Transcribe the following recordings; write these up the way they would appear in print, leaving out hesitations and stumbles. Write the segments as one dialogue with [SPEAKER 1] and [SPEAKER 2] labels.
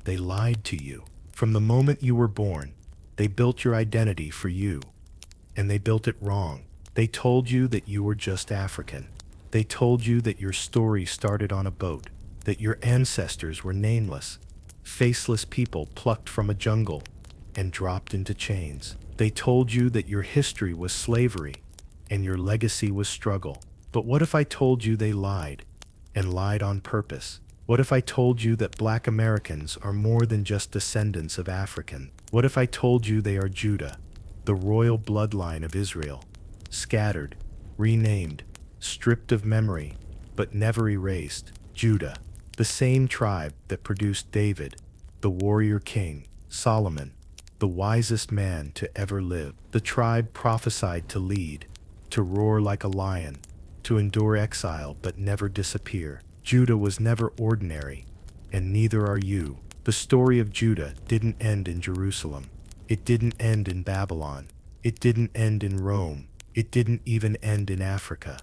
[SPEAKER 1] They lied to you. From the moment you were born, they built your identity for you. And they built it wrong. They told you that you were just African. They told you that your story started on a boat, that your ancestors were nameless, faceless people plucked from a jungle and dropped into chains. They told you that your history was slavery and your legacy was struggle. But what if I told you they lied, and lied on purpose? What if I told you that Black Americans are more than just descendants of African? What if I told you they are Judah, the royal bloodline of Israel, scattered, renamed, stripped of memory, but never erased? Judah, the same tribe that produced David, the warrior king, Solomon, the wisest man to ever live. The tribe prophesied to lead, to roar like a lion, to endure exile but never disappear. Judah was never ordinary, and neither are you. The story of Judah didn't end in Jerusalem. It didn't end in Babylon. It didn't end in Rome. It didn't even end in Africa.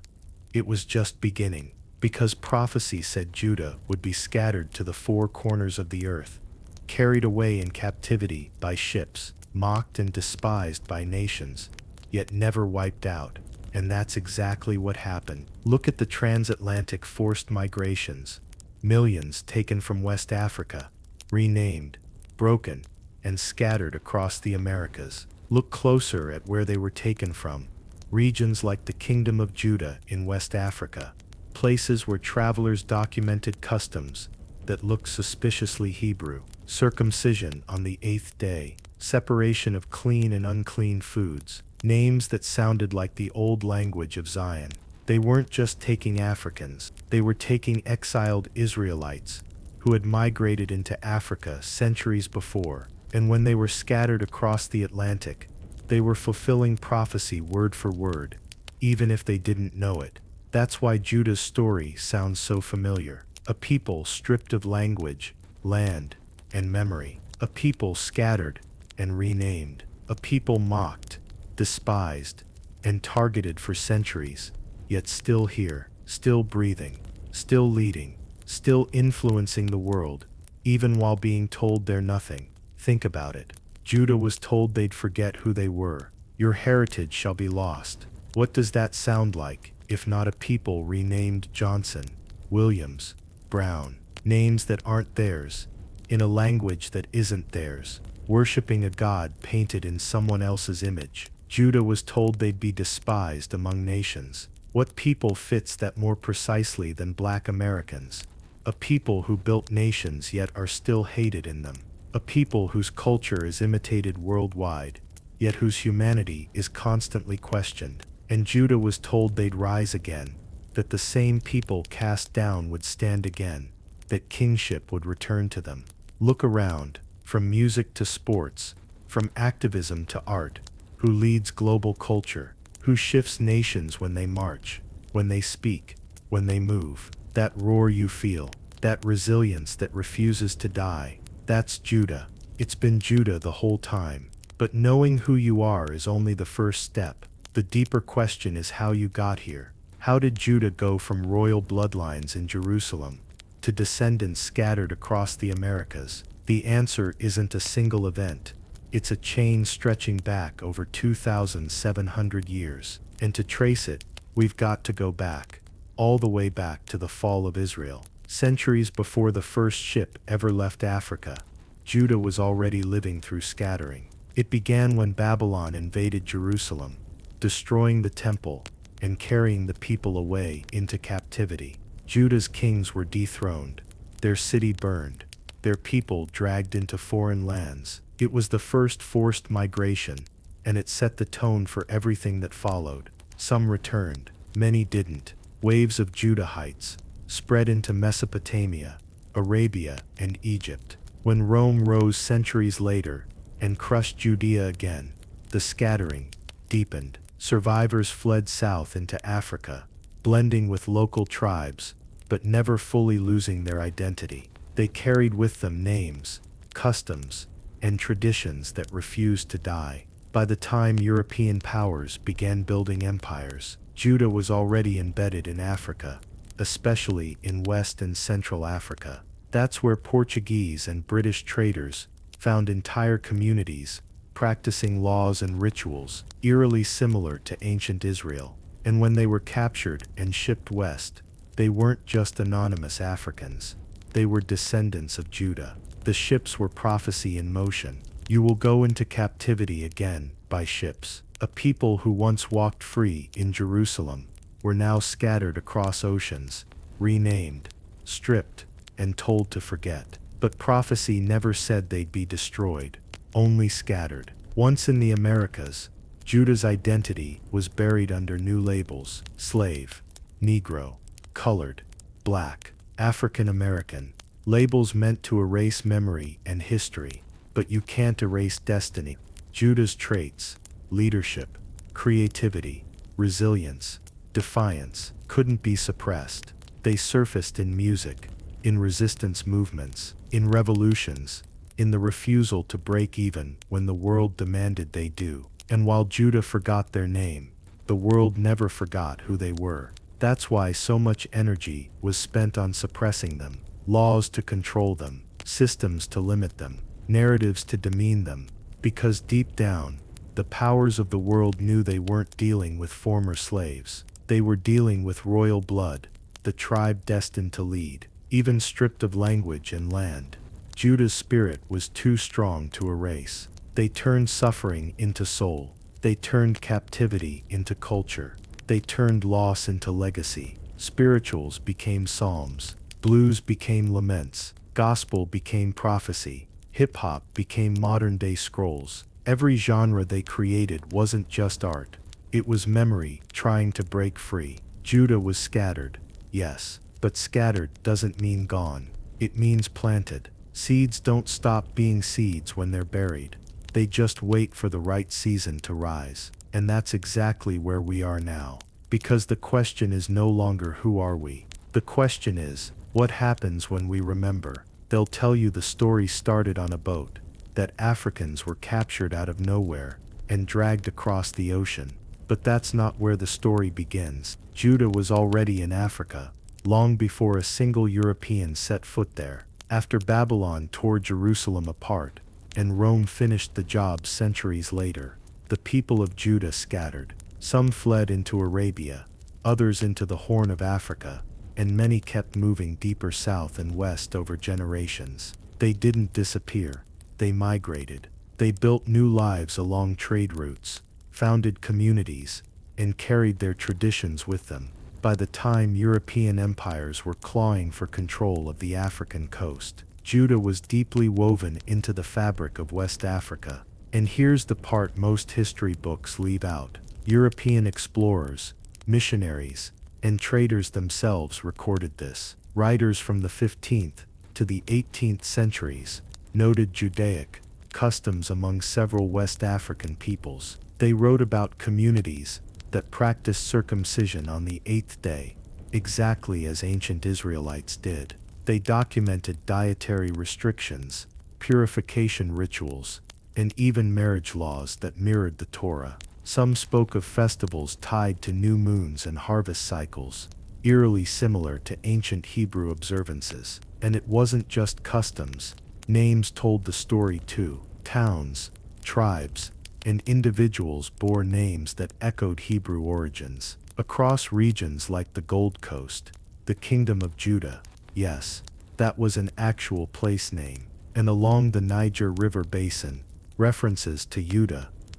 [SPEAKER 1] It was just beginning, because prophecy said Judah would be scattered to the four corners of the earth, carried away in captivity by ships, mocked and despised by nations, yet never wiped out. And that's exactly what happened. Look at the transatlantic forced migrations. Millions taken from West Africa, renamed, broken, and scattered across the Americas. Look closer at where they were taken from. Regions like the Kingdom of Judah in West Africa. Places where travelers documented customs that looked suspiciously Hebrew. Circumcision on the 8th day. Separation of clean and unclean foods. Names that sounded like the old language of Zion. They weren't just taking Africans, they were taking exiled Israelites who had migrated into Africa centuries before, and when they were scattered across the Atlantic, they were fulfilling prophecy word for word, even if they didn't know it. That's why Judah's story sounds so familiar. A people stripped of language, land, and memory. A people scattered and renamed. A people mocked, despised, and targeted for centuries, yet still here, still breathing, still leading, still influencing the world, even while being told they're nothing. Think about it. Judah was told they'd forget who they were. Your heritage shall be lost. What does that sound like, if not a people renamed Johnson, Williams, Brown, names that aren't theirs, in a language that isn't theirs, worshiping a god painted in someone else's image? Judah was told they'd be despised among nations. What people fits that more precisely than Black Americans? A people who built nations yet are still hated in them. A people whose culture is imitated worldwide, yet whose humanity is constantly questioned. And Judah was told they'd rise again, that the same people cast down would stand again, that kingship would return to them. Look around, from music to sports, from activism to art. Who leads global culture? Who shifts nations when they march, when they speak, when they move? That roar you feel, that resilience that refuses to die, that's Judah. It's been Judah the whole time. But knowing who you are is only the first step. The deeper question is how you got here. How did Judah go from royal bloodlines in Jerusalem to descendants scattered across the Americas? The answer isn't a single event. It's a chain stretching back over 2,700 years. And to trace it, we've got to go back, all the way back to the fall of Israel. Centuries before the first ship ever left Africa, Judah was already living through scattering. It began when Babylon invaded Jerusalem, destroying the temple and carrying the people away into captivity. Judah's kings were dethroned, their city burned, their people dragged into foreign lands. It was the first forced migration, and it set the tone for everything that followed. Some returned, many didn't. Waves of Judahites spread into Mesopotamia, Arabia, and Egypt. When Rome rose centuries later and crushed Judea again, the scattering deepened. Survivors fled south into Africa, blending with local tribes, but never fully losing their identity. They carried with them names, customs, and traditions that refused to die. By the time European powers began building empires, Judah was already embedded in Africa, especially in West and Central Africa. That's where Portuguese and British traders found entire communities practicing laws and rituals eerily similar to ancient Israel. And when they were captured and shipped west, they weren't just anonymous Africans. They were descendants of Judah. The ships were prophecy in motion. You will go into captivity again by ships. A people who once walked free in Jerusalem were now scattered across oceans, renamed, stripped, and told to forget. But prophecy never said they'd be destroyed, only scattered. Once in the Americas, Judah's identity was buried under new labels: slave, Negro, colored, black, African American. Labels meant to erase memory and history, but you can't erase destiny. Judah's traits, leadership, creativity, resilience, defiance, couldn't be suppressed. They surfaced in music, in resistance movements, in revolutions, in the refusal to break even when the world demanded they do. And while Judah forgot their name, the world never forgot who they were. That's why so much energy was spent on suppressing them. Laws to control them, systems to limit them, narratives to demean them, because deep down, the powers of the world knew they weren't dealing with former slaves. They were dealing with royal blood, the tribe destined to lead, even stripped of language and land. Judah's spirit was too strong to erase. They turned suffering into soul. They turned captivity into culture. They turned loss into legacy. Spirituals became psalms. Blues became laments. Gospel became prophecy. Hip-hop became modern-day scrolls. Every genre they created wasn't just art. It was memory trying to break free. Judah was scattered, yes, but scattered doesn't mean gone. It means planted. Seeds don't stop being seeds when they're buried. They just wait for the right season to rise. And that's exactly where we are now. Because the question is no longer who are we? The question is, what happens when we remember? They'll tell you the story started on a boat, that Africans were captured out of nowhere and dragged across the ocean. But that's not where the story begins. Judah was already in Africa, long before a single European set foot there. After Babylon tore Jerusalem apart, and Rome finished the job centuries later, the people of Judah scattered. Some fled into Arabia, others into the Horn of Africa, and many kept moving deeper south and west over generations. They didn't disappear, they migrated. They built new lives along trade routes, founded communities, and carried their traditions with them. By the time European empires were clawing for control of the African coast, Judah was deeply woven into the fabric of West Africa. And here's the part most history books leave out. European explorers, missionaries, and traders themselves recorded this. Writers from the 15th to the 18th centuries noted Judaic customs among several West African peoples. They wrote about communities that practiced circumcision on the 8th day, exactly as ancient Israelites did. They documented dietary restrictions, purification rituals, and even marriage laws that mirrored the Torah. Some spoke of festivals tied to new moons and harvest cycles, eerily similar to ancient Hebrew observances. And it wasn't just customs. Names told the story too. Towns, tribes, and individuals bore names that echoed Hebrew origins. Across regions like the Gold Coast, the Kingdom of Judah, yes, that was an actual place name. And along the Niger River basin, references to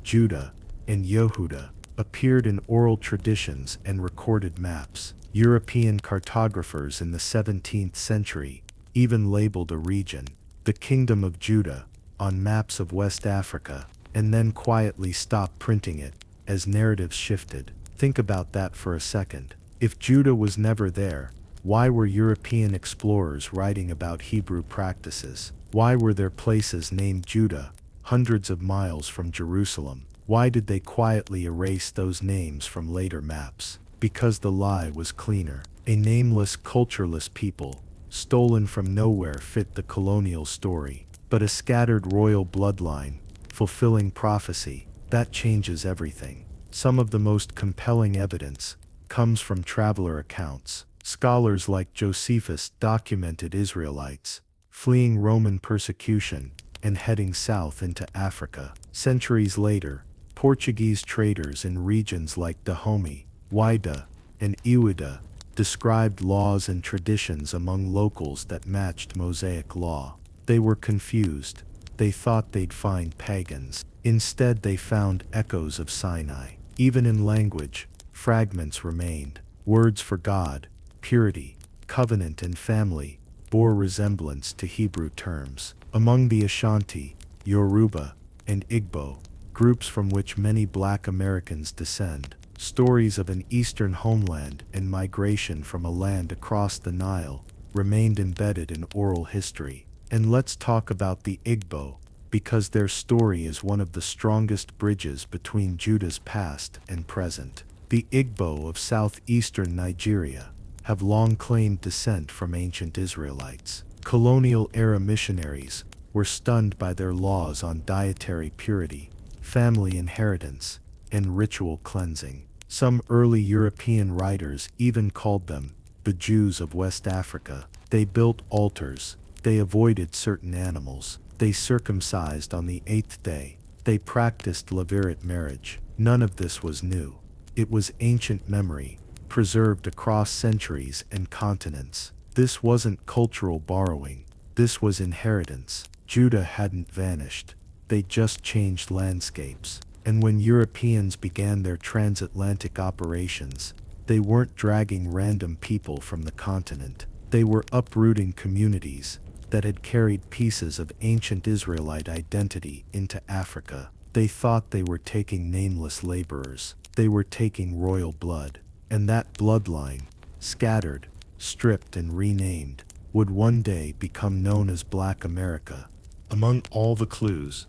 [SPEAKER 1] Judah, and Yehuda appeared in oral traditions and recorded maps. European cartographers in the 17th century even labeled a region, the Kingdom of Judah, on maps of West Africa, and then quietly stopped printing it as narratives shifted. Think about that for a second. If Judah was never there, why were European explorers writing about Hebrew practices? Why were there places named Judah, hundreds of miles from Jerusalem? Why did they quietly erase those names from later maps? Because the lie was cleaner. A nameless, cultureless people, stolen from nowhere, fit the colonial story. But a scattered royal bloodline, fulfilling prophecy, that changes everything. Some of the most compelling evidence comes from traveler accounts. Scholars like Josephus documented Israelites fleeing Roman persecution and heading south into Africa. Centuries later, Portuguese traders in regions like Dahomey, Wida, and Iwida described laws and traditions among locals that matched Mosaic law. They were confused. They thought they'd find pagans. Instead, they found echoes of Sinai. Even in language, fragments remained. Words for God, purity, covenant, and family bore resemblance to Hebrew terms. Among the Ashanti, Yoruba, and Igbo, groups from which many Black Americans descend, stories of an eastern homeland and migration from a land across the Nile remained embedded in oral history. And let's talk about the Igbo, because their story is one of the strongest bridges between Judah's past and present. The Igbo of southeastern Nigeria have long claimed descent from ancient Israelites. Colonial-era missionaries were stunned by their laws on dietary purity, family inheritance, and ritual cleansing. Some early European writers even called them the Jews of West Africa. They built altars, they avoided certain animals, they circumcised on the 8th day, they practiced levirate marriage. None of this was new. It was ancient memory, preserved across centuries and continents. This wasn't cultural borrowing, this was inheritance. Judah hadn't vanished, they just changed landscapes. And when Europeans began their transatlantic operations, they weren't dragging random people from the continent. They were uprooting communities that had carried pieces of ancient Israelite identity into Africa. They thought they were taking nameless laborers. They were taking royal blood. And that bloodline, scattered, stripped, and renamed, would one day become known as Black America. Among all the clues,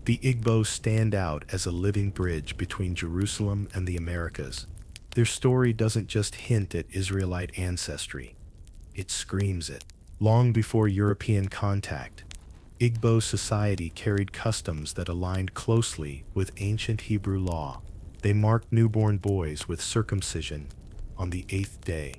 [SPEAKER 1] the Igbo stand out as a living bridge between Jerusalem and the Americas. Their story doesn't just hint at Israelite ancestry, it screams it. Long before European contact, Igbo society carried customs that aligned closely with ancient Hebrew law. They marked newborn boys with circumcision on the 8th day.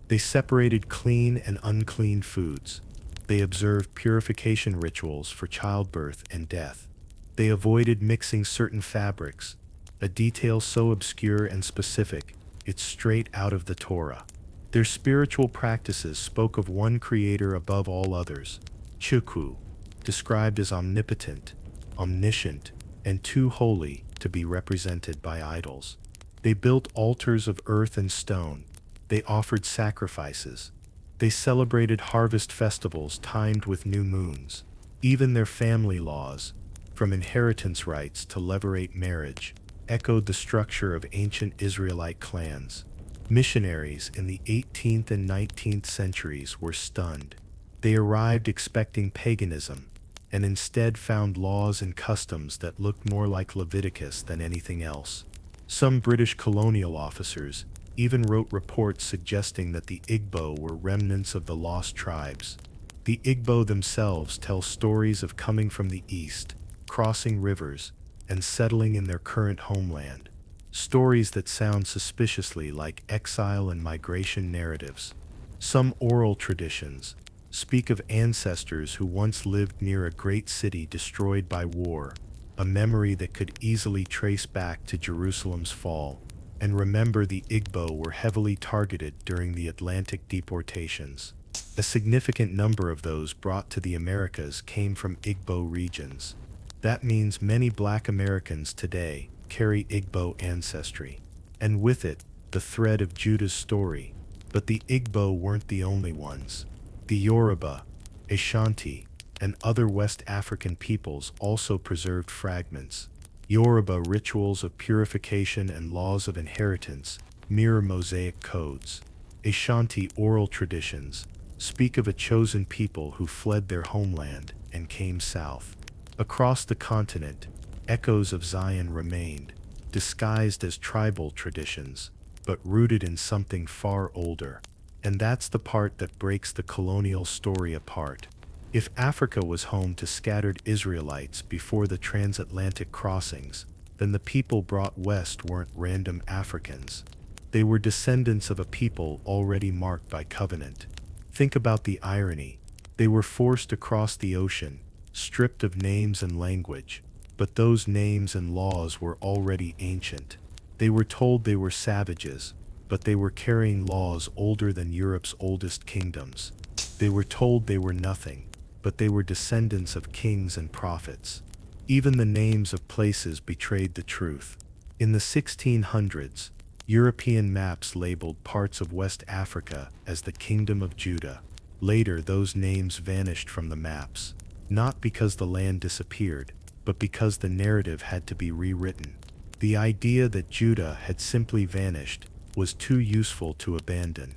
[SPEAKER 1] They separated clean and unclean foods. They observed purification rituals for childbirth and death. They avoided mixing certain fabrics, a detail so obscure and specific, it's straight out of the Torah. Their spiritual practices spoke of one creator above all others, Chukwu, described as omnipotent, omniscient, and too holy to be represented by idols. They built altars of earth and stone. They offered sacrifices. They celebrated harvest festivals timed with new moons. Even their family laws, from inheritance rights to levirate marriage, echoed the structure of ancient Israelite clans. Missionaries in the 18th and 19th centuries were stunned. They arrived expecting paganism, and instead found laws and customs that looked more like Leviticus than anything else. Some British colonial officers even wrote reports suggesting that the Igbo were remnants of the lost tribes. The Igbo themselves tell stories of coming from the east, crossing rivers, and settling in their current homeland. Stories that sound suspiciously like exile and migration narratives. Some oral traditions speak of ancestors who once lived near a great city destroyed by war, a memory that could easily trace back to Jerusalem's fall. And remember, the Igbo were heavily targeted during the Atlantic deportations. A significant number of those brought to the Americas came from Igbo regions. That means many Black Americans today carry Igbo ancestry, and with it, the thread of Judah's story. But the Igbo weren't the only ones. The Yoruba, Ashanti, and other West African peoples also preserved fragments. Yoruba rituals of purification and laws of inheritance mirror Mosaic codes. Ashanti oral traditions speak of a chosen people who fled their homeland and came south. Across the continent, echoes of Zion remained, disguised as tribal traditions, but rooted in something far older. And that's the part that breaks the colonial story apart. If Africa was home to scattered Israelites before the transatlantic crossings, then the people brought west weren't random Africans. They were descendants of a people already marked by covenant. Think about the irony. They were forced across the ocean, stripped of names and language, but those names and laws were already ancient. They were told they were savages, but they were carrying laws older than Europe's oldest kingdoms. They were told they were nothing, but they were descendants of kings and prophets. Even the names of places betrayed the truth. In the 1600s, European maps labeled parts of West Africa as the Kingdom of Judah. Later, those names vanished from the maps, not because the land disappeared, but because the narrative had to be rewritten. The idea that Judah had simply vanished was too useful to abandon.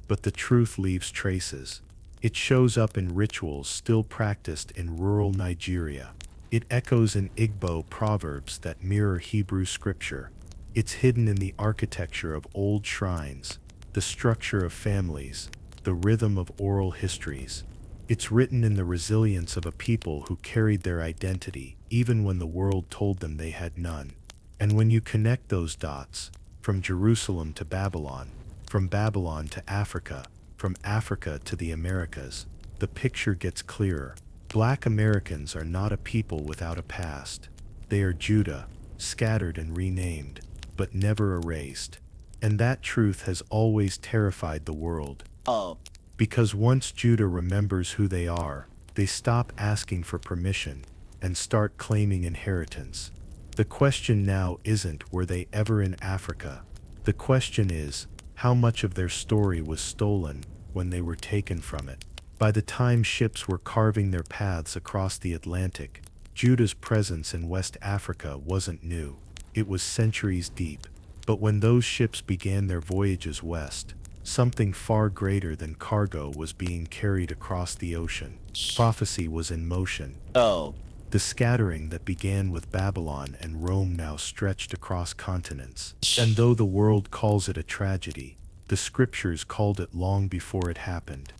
[SPEAKER 1] But the truth leaves traces. It shows up in rituals still practiced in rural Nigeria. It echoes in Igbo proverbs that mirror Hebrew scripture. It's hidden in the architecture of old shrines, the structure of families, the rhythm of oral histories. It's written in the resilience of a people who carried their identity even when the world told them they had none. And when you connect those dots, from Jerusalem to Babylon, from Babylon to Africa, from Africa to the Americas, the picture gets clearer. Black Americans are not a people without a past. They are Judah, scattered and renamed, but never erased. And that truth has always terrified the world. Because once Judah remembers who they are, they stop asking for permission and start claiming inheritance. The question now isn't were they ever in Africa. The question is, how much of their story was stolen when they were taken from it? By the time ships were carving their paths across the Atlantic, Judah's presence in West Africa wasn't new. It was centuries deep. But when those ships began their voyages west, something far greater than cargo was being carried across the ocean. Prophecy was in motion. The scattering that began with Babylon and Rome now stretched across continents. And though the world calls it a tragedy, the scriptures called it long before it happened.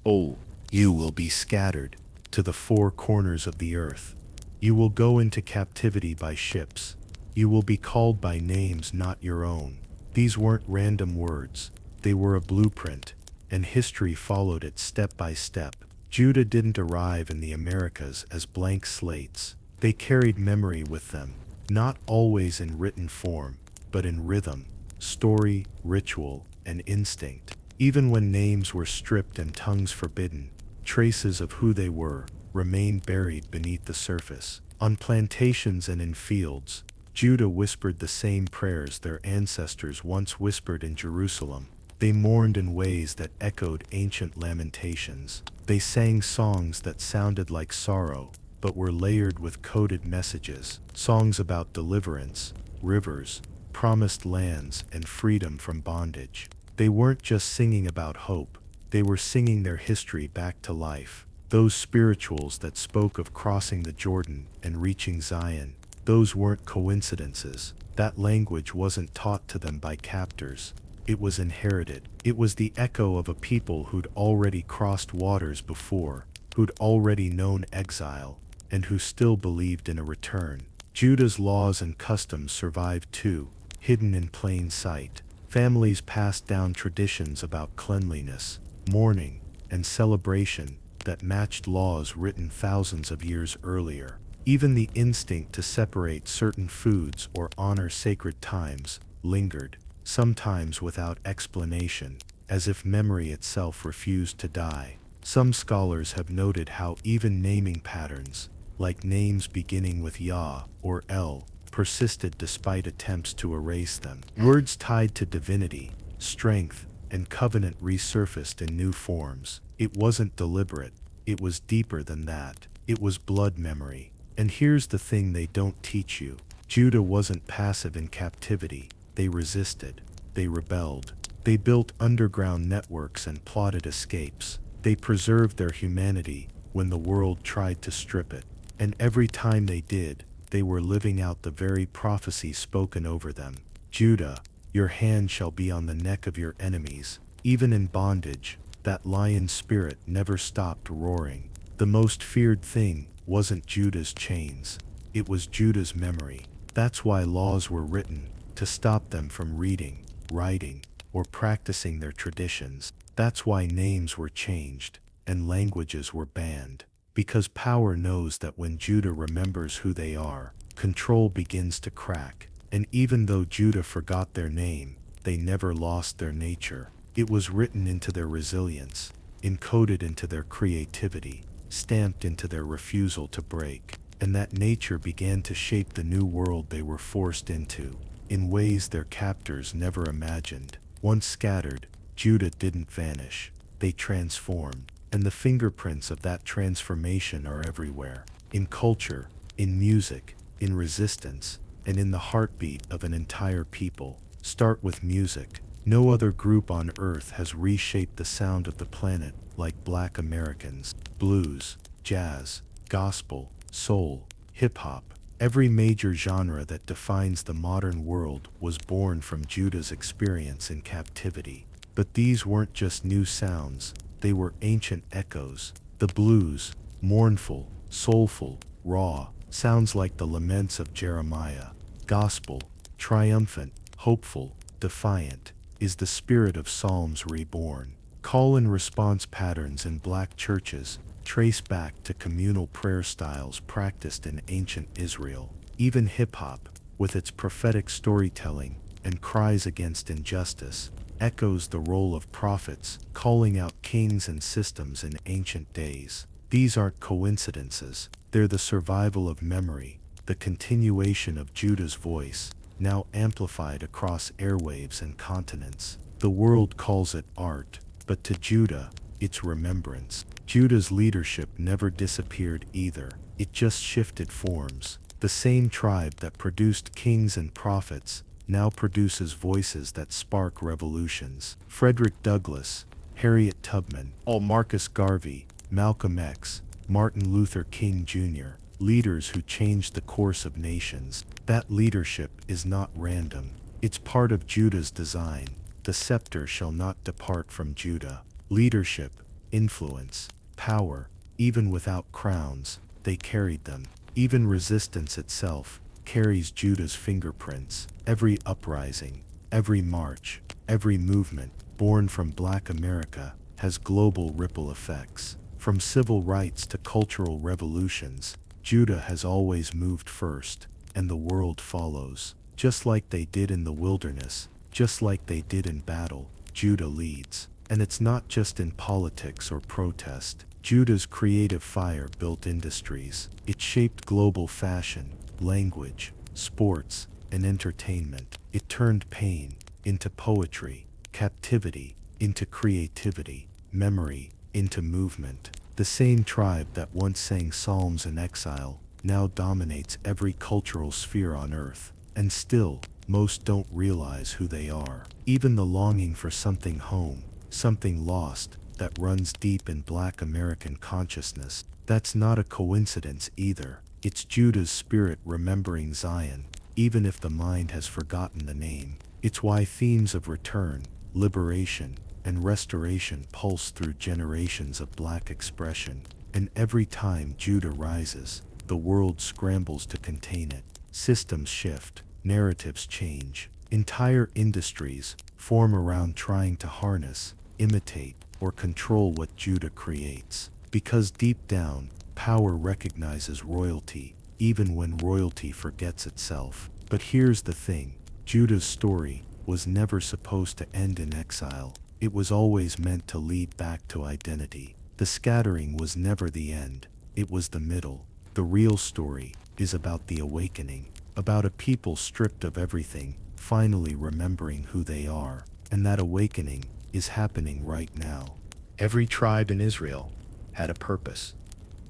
[SPEAKER 1] You will be scattered to the four corners of the earth. You will go into captivity by ships. You will be called by names not your own. These weren't random words. They were a blueprint, and history followed it step by step. Judah didn't arrive in the Americas as blank slates. They carried memory with them, not always in written form, but in rhythm, story, ritual, and instinct. Even when names were stripped and tongues forbidden, traces of who they were remained buried beneath the surface. On plantations and in fields, Judah whispered the same prayers their ancestors once whispered in Jerusalem. They mourned in ways that echoed ancient lamentations. They sang songs that sounded like sorrow, but were layered with coded messages. Songs about deliverance, rivers, promised lands, and freedom from bondage. They weren't just singing about hope. They were singing their history back to life. Those spirituals that spoke of crossing the Jordan and reaching Zion, those weren't coincidences. That language wasn't taught to them by captors. It was inherited. It was the echo of a people who'd already crossed waters before, who'd already known exile, and who still believed in a return. Judah's laws and customs survived too, hidden in plain sight. Families passed down traditions about cleanliness, mourning, and celebration that matched laws written thousands of years earlier. Even the instinct to separate certain foods or honor sacred times lingered, sometimes without explanation, as if memory itself refused to die. Some scholars have noted how even naming patterns, like names beginning with Yah or El, persisted despite attempts to erase them. Words tied to divinity, strength, and covenant resurfaced in new forms. It wasn't deliberate. It was deeper than that. It was blood memory. And here's the thing they don't teach you. Judah wasn't passive in captivity. They resisted. They rebelled. They built underground networks and plotted escapes. They preserved their humanity when the world tried to strip it. And every time they did, they were living out the very prophecy spoken over them. Judah, your hand shall be on the neck of your enemies. Even in bondage, that lion spirit never stopped roaring. The most feared thing wasn't Judah's chains. It was Judah's memory. That's why laws were written, to stop them from reading, writing, or practicing their traditions. That's why names were changed and languages were banned. Because power knows that when Judah remembers who they are, control begins to crack. And even though Judah forgot their name, they never lost their nature. It was written into their resilience, encoded into their creativity, stamped into their refusal to break. And that nature began to shape the new world they were forced into, in ways their captors never imagined. Once scattered, Judah didn't vanish. They transformed. And the fingerprints of that transformation are everywhere. In culture, in music, in resistance, and in the heartbeat of an entire people. Start with music. No other group on earth has reshaped the sound of the planet like Black Americans. Blues, jazz, gospel, soul, hip-hop. Every major genre that defines the modern world was born from Judah's experience in captivity. But these weren't just new sounds, they were ancient echoes. The blues, mournful, soulful, raw, sounds like the laments of Jeremiah. Gospel, triumphant, hopeful, defiant, is the spirit of Psalms reborn. Call and response patterns in Black churches trace back to communal prayer styles practiced in ancient Israel. Even hip-hop, with its prophetic storytelling and cries against injustice, echoes the role of prophets, calling out kings and systems in ancient days. These aren't coincidences, they're the survival of memory, the continuation of Judah's voice, now amplified across airwaves and continents. The world calls it art, but to Judah, it's remembrance. Judah's leadership never disappeared either, it just shifted forms. The same tribe that produced kings and prophets now produces voices that spark revolutions. Frederick Douglass, Harriet Tubman, Marcus Garvey, Malcolm X, Martin Luther King Jr., leaders who changed the course of nations. That leadership is not random. It's part of Judah's design. The scepter shall not depart from Judah. Leadership, influence, power, even without crowns, they carried them. Even resistance itself carries Judah's fingerprints. Every uprising, every march, every movement born from Black America has global ripple effects. From civil rights to cultural revolutions, Judah has always moved first, and the world follows. Just like they did in the wilderness, just like they did in battle, Judah leads. And it's not just in politics or protest. Judah's creative fire built industries. It shaped global fashion, language, sports, and entertainment. It turned pain into poetry, captivity into creativity, memory into movement. The same tribe that once sang psalms in exile now dominates every cultural sphere on earth. And still, most don't realize who they are. Even the longing for something home, something lost, that runs deep in Black American consciousness, that's not a coincidence either. It's Judah's spirit remembering Zion, even if the mind has forgotten the name. It's why themes of return, liberation, and restoration pulse through generations of Black expression. And every time Judah rises, the world scrambles to contain it. Systems shift, narratives change. Entire industries form around trying to harness, imitate, or control what Judah creates. Because deep down, power recognizes royalty, even when royalty forgets itself. But here's the thing, Judah's story was never supposed to end in exile. It was always meant to lead back to identity. The scattering was never the end, it was the middle. The real story is about the awakening, about a people stripped of everything, finally remembering who they are. And that awakening is happening right now. Every tribe in Israel had a purpose.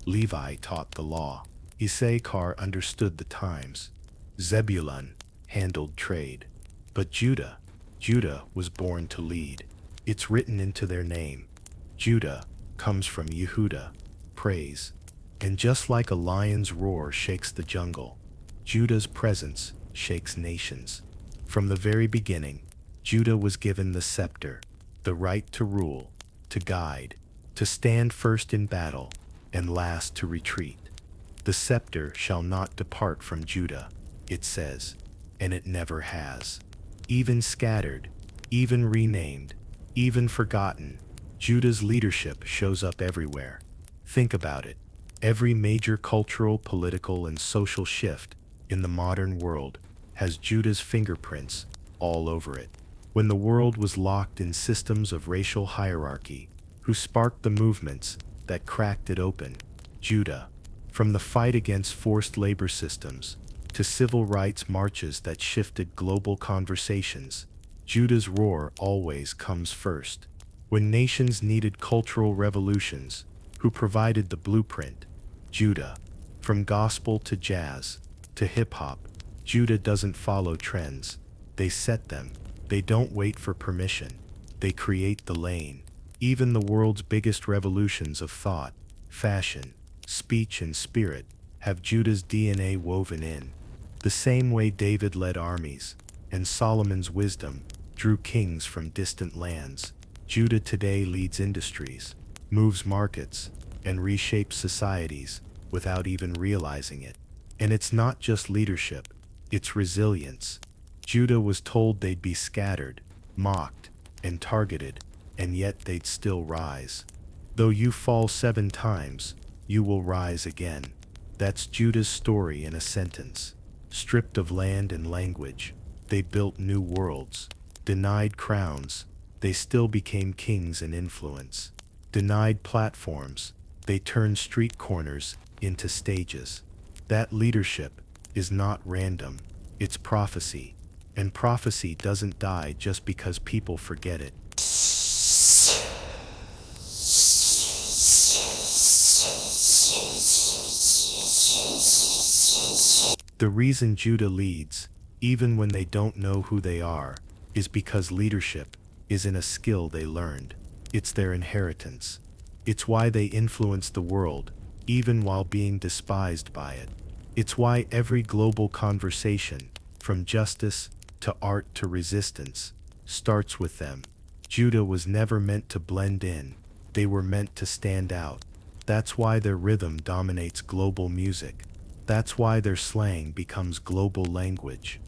[SPEAKER 1] Levi taught the law. Issachar understood the times. Zebulun handled trade. But Judah was born to lead. It's written into their name. Judah comes from Yehuda, praise. And just like a lion's roar shakes the jungle, Judah's presence shakes nations. From the very beginning, Judah was given the scepter, the right to rule, to guide, to stand first in battle, and last to retreat. The scepter shall not depart from Judah, it says, and it never has. Even scattered, even renamed, even forgotten. Judah's leadership shows up everywhere. Think about it. Every major cultural, political, and social shift in the modern world has Judah's fingerprints all over it. When the world was locked in systems of racial hierarchy, who sparked the movements that cracked it open? Judah. From the fight against forced labor systems to civil rights marches that shifted global conversations, Judah's roar always comes first. When nations needed cultural revolutions, who provided the blueprint? Judah. From gospel to jazz to hip-hop, Judah doesn't follow trends. They set them. They don't wait for permission. They create the lane. Even the world's biggest revolutions of thought, fashion, speech, and spirit have Judah's DNA woven in. The same way David led armies, and Solomon's wisdom drew kings from distant lands, Judah today leads industries, moves markets, and reshapes societies without even realizing it. And it's not just leadership, it's resilience. Judah was told they'd be scattered, mocked, and targeted, and yet they'd still rise. Though you fall 7 times, you will rise again. That's Judah's story in a sentence. Stripped of land and language, they built new worlds. Denied crowns, they still became kings and influence. Denied platforms, they turned street corners into stages. That leadership is not random, it's prophecy. And prophecy doesn't die just because people forget it. The reason Judah leads, even when they don't know who they are, is because leadership isn't a skill they learned. It's their inheritance. It's why they influence the world, even while being despised by it. It's why every global conversation, from justice to art to resistance, starts with them. Judah was never meant to blend in. They were meant to stand out. That's why their rhythm dominates global music. That's why their slang becomes global language.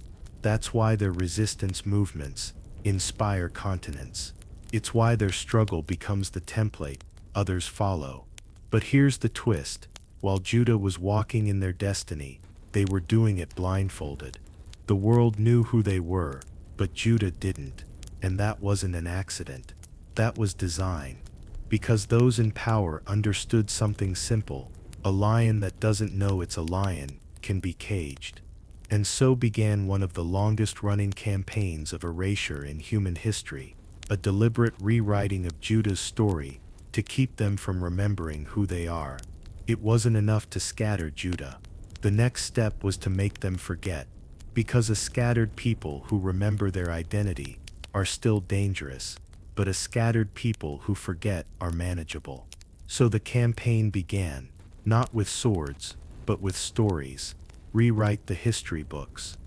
[SPEAKER 1] That's why their resistance movements inspire continents. It's why their struggle becomes the template others follow. But here's the twist. While Judah was walking in their destiny, they were doing it blindfolded. The world knew who they were, but Judah didn't. And that wasn't an accident. That was design. Because those in power understood something simple. A lion that doesn't know it's a lion can be caged. And so began one of the longest-running campaigns of erasure in human history, a deliberate rewriting of Judah's story to keep them from remembering who they are. It wasn't enough to scatter Judah. The next step was to make them forget, because a scattered people who remember their identity are still dangerous, but a scattered people who forget are manageable. So the campaign began. Not with swords, but with stories. Rewrite the history books.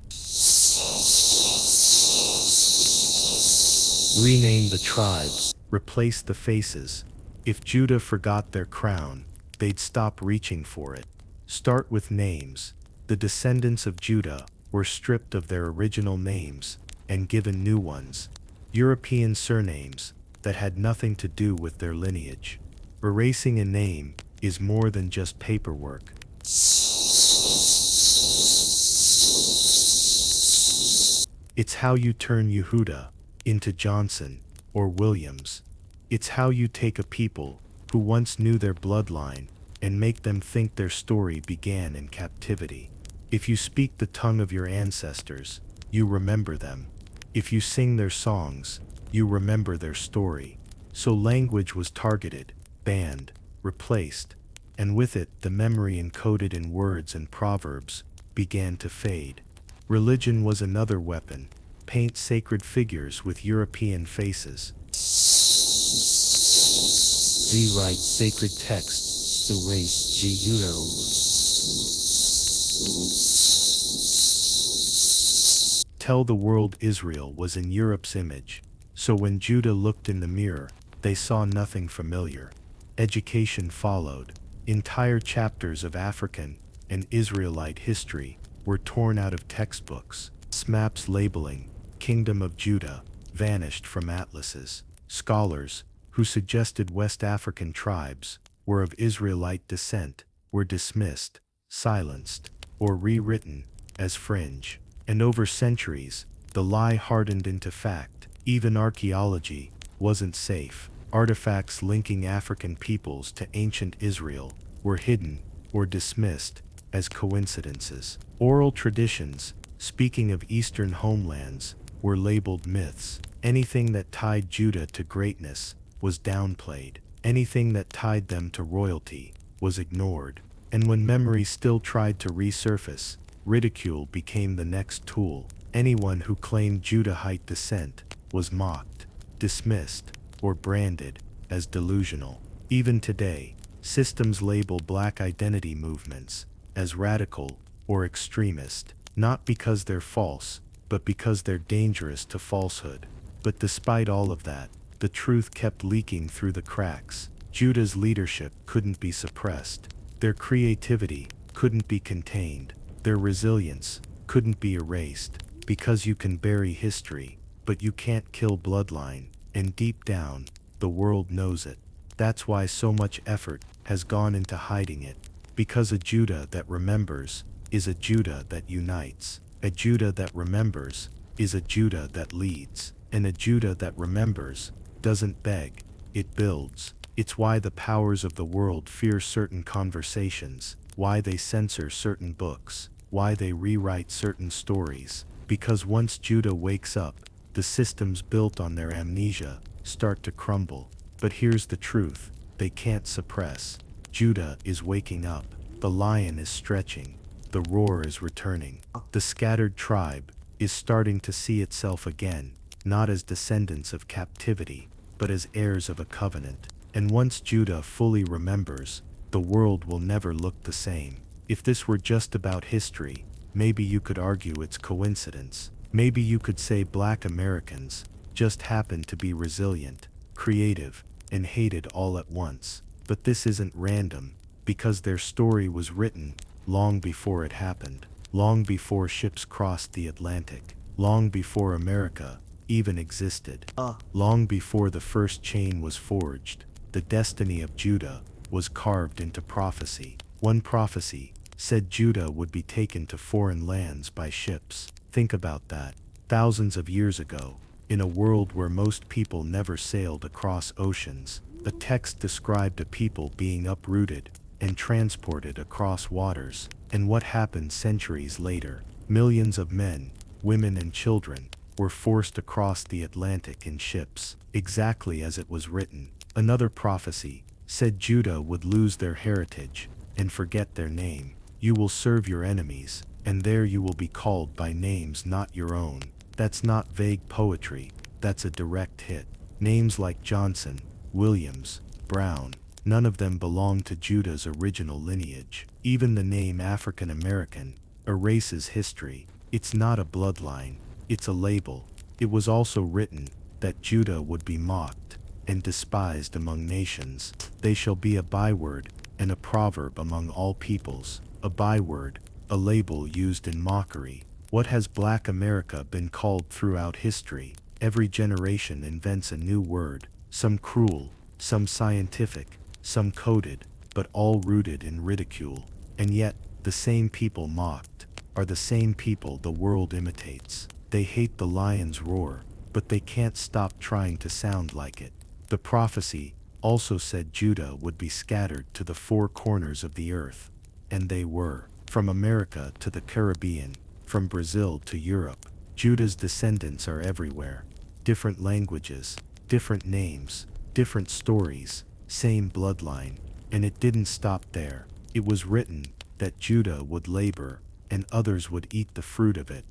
[SPEAKER 1] Rename the tribes. Replace the faces. If Judah forgot their crown, they'd stop reaching for it. Start with names. The descendants of Judah were stripped of their original names and given new ones. European surnames that had nothing to do with their lineage. Erasing a name is more than just paperwork. It's how you turn Yehuda into Johnson or Williams. It's how you take a people who once knew their bloodline and make them think their story began in captivity. If you speak the tongue of your ancestors, you remember them. If you sing their songs, you remember their story. So language was targeted, banned, replaced, and with it the memory encoded in words and proverbs began to fade. Religion was another weapon. Paint sacred figures with European faces. Rewrite sacred texts. Erase Tell the world Israel was in Europe's image. So when Judah looked in the mirror, they saw nothing familiar. Education followed. Entire chapters of African and Israelite history were torn out of textbooks. Maps labeling Kingdom of Judah, vanished from atlases. Scholars, who suggested West African tribes were of Israelite descent, were dismissed, silenced, or rewritten as fringe. And over centuries, the lie hardened into fact. Even archaeology wasn't safe. Artifacts linking African peoples to ancient Israel were hidden or dismissed as coincidences. Oral traditions, speaking of Eastern homelands, were labeled myths. Anything that tied Judah to greatness was downplayed. Anything that tied them to royalty was ignored. And when memory still tried to resurface, ridicule became the next tool. Anyone who claimed Judahite descent was mocked, dismissed, or branded as delusional. Even today, systems label Black identity movements as radical or extremist, not because they're false, but because they're dangerous to falsehood. But despite all of that, the truth kept leaking through the cracks. Judah's leadership couldn't be suppressed. Their creativity couldn't be contained. Their resilience couldn't be erased. Because you can bury history, but you can't kill bloodline, and deep down, the world knows it. That's why so much effort has gone into hiding it. Because a Judah that remembers is a Judah that unites. A Judah that remembers is a Judah that leads. And a Judah that remembers doesn't beg, it builds. It's why the powers of the world fear certain conversations, why they censor certain books, why they rewrite certain stories. Because once Judah wakes up, the systems built on their amnesia start to crumble. But here's the truth, they can't suppress. Judah is waking up. The lion is stretching. The roar is returning. The scattered tribe is starting to see itself again, not as descendants of captivity, but as heirs of a covenant. And once Judah fully remembers, the world will never look the same. If this were just about history, maybe you could argue it's coincidence. Maybe you could say Black Americans just happened to be resilient, creative, and hated all at once. But this isn't random, because their story was written long before it happened, long before ships crossed the Atlantic, long before America even existed, long before the first chain was forged. The destiny of Judah was carved into prophecy. One prophecy said Judah would be taken to foreign lands by ships. Think about that. Thousands of years ago, in a world where most people never sailed across oceans, a text described a people being uprooted and transported across waters. And what happened centuries later? Millions of men, women, and children were forced across the Atlantic in ships, exactly as it was written. Another prophecy said Judah would lose their heritage and forget their name. You will serve your enemies, and there you will be called by names not your own. That's not vague poetry, that's a direct hit. Names like Johnson, Williams, Brown, none of them belong to Judah's original lineage. Even the name African American erases history. It's not a bloodline, it's a label. It was also written that Judah would be mocked and despised among nations. They shall be a byword and a proverb among all peoples. A byword, a label used in mockery. What has Black America been called throughout history? Every generation invents a new word, some cruel, some scientific, some coded, but all rooted in ridicule. And yet, the same people mocked are the same people the world imitates. They hate the lion's roar, but they can't stop trying to sound like it. The prophecy also said Judah would be scattered to the four corners of the earth. And they were. From America to the Caribbean, from Brazil to Europe, Judah's descendants are everywhere. Different languages, different names, different stories, same bloodline. And it didn't stop there. It was written that Judah would labor, and others would eat the fruit of it.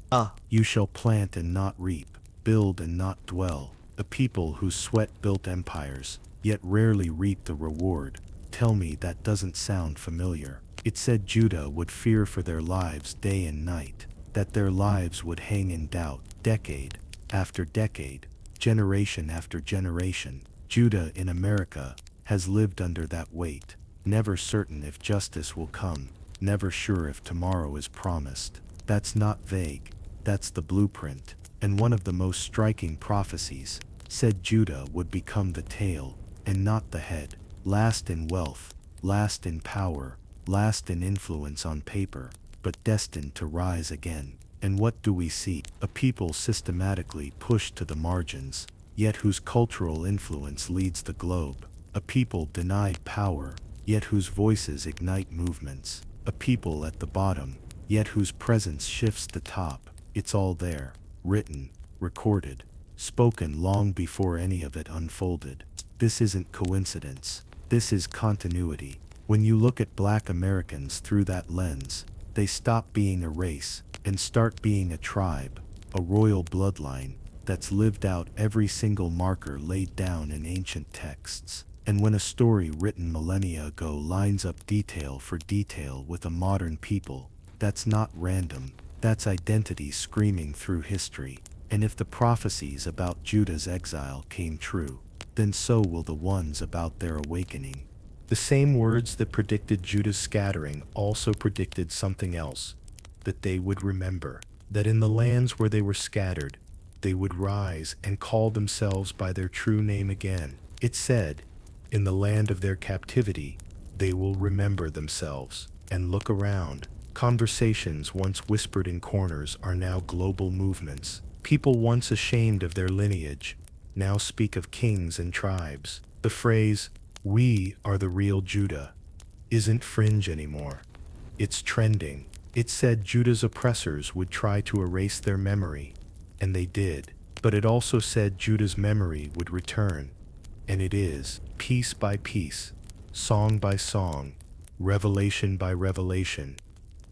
[SPEAKER 1] You shall plant and not reap, build and not dwell. A people whose sweat built empires, yet rarely reap the reward. Tell me that doesn't sound familiar. It said Judah would fear for their lives day and night, that their lives would hang in doubt, decade after decade, generation after generation. Judah in America has lived under that weight, never certain if justice will come, never sure if tomorrow is promised. That's not vague, that's the blueprint. and one of the most striking prophecies said Judah would become the tail and not the head, last in wealth, last in power, last in influence on paper, but destined to rise again. And what do we see? A people systematically pushed to the margins, yet whose cultural influence leads the globe. A people denied power, yet whose voices ignite movements. A people at the bottom, yet whose presence shifts the top. It's all there, written, recorded, spoken long before any of it unfolded. This isn't coincidence. This is continuity. When you look at Black Americans through that lens, they stop being a race and start being a tribe, a royal bloodline that's lived out every single marker laid down in ancient texts. And when a story written millennia ago lines up detail for detail with a modern people, that's not random, that's identity screaming through history. And if the prophecies about Judah's exile came true, then so will the ones about their awakening. The same words that predicted Judah's scattering also predicted something else, that they would remember, that in the lands where they were scattered, they would rise and call themselves by their true name again. It said, in the land of their captivity, they will remember themselves and look around. Conversations once whispered in corners are now global movements. People once ashamed of their lineage now speak of kings and tribes. The phrase, "We are the real Judah," isn't fringe anymore. It's trending. It said Judah's oppressors would try to erase their memory, and they did. But it also said Judah's memory would return, and it is, piece by piece, song by song, revelation by revelation.